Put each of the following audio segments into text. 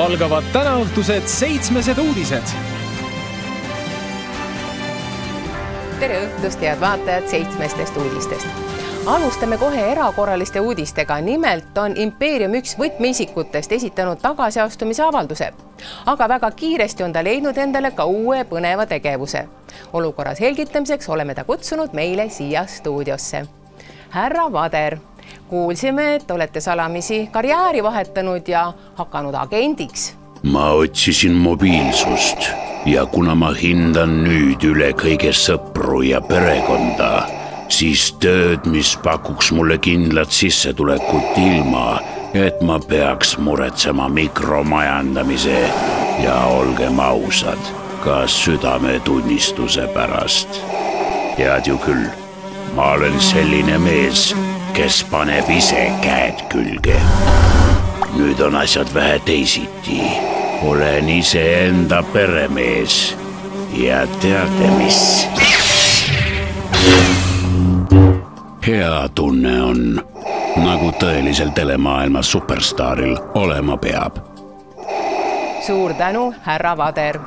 algavad tänaõhtused 7 uudised. Tere õhtust, head vaatajad 7 uudistest. Alustame kohe erakorraliste uudistega. Nimelt on Impeerium üks võtmeisikutest esitanud tagasiastumise avalduse. Aga väga kiiresti on ta leidnud endale ka uue põneva tegevuse. Olukorra selgitamiseks oleme ta kutsunud meile siia stuudiosse. Härra Vader, kuulsime, et olete salamisi karjääri vahetanud ja hakanud agendiks. Ma otsisin mobiilsust ja kuna ma hindan nüüd üle kõige sõpru ja perekonda, siis tööd, mis pakuks mulle kindlat sissetulekut ilma, et ma peaks muretsema mikromajandamise ja olgem ausad, ka südametunnistuse pärast. Tead ju küll, ma olen selline mees, kes paneb ise käed külge. Nüüd on asjad vähe teisiti. Olen ise enda peremees ja teate mis? Hea tunne on, nagu tõelisel telemaailma superstaaril olema peab. Suur tänu, härra Vader.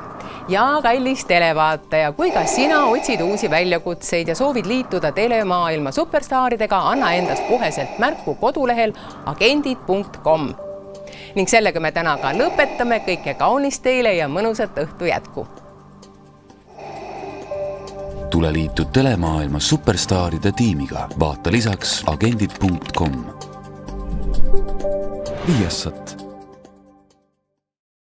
Ja kallis televaataja, kui ka sina otsid uusi väljakutseid ja soovid liituda telemaailma superstaaridega, anna endast koheselt märku kodulehel agendid.com. Ning sellega me täna ka lõpetame. Kõike kaunist teile ja mõnusat õhtu jätku. Tule liitu telemaailma superstaaride tiimiga. Vaata lisaks agendid.com. 500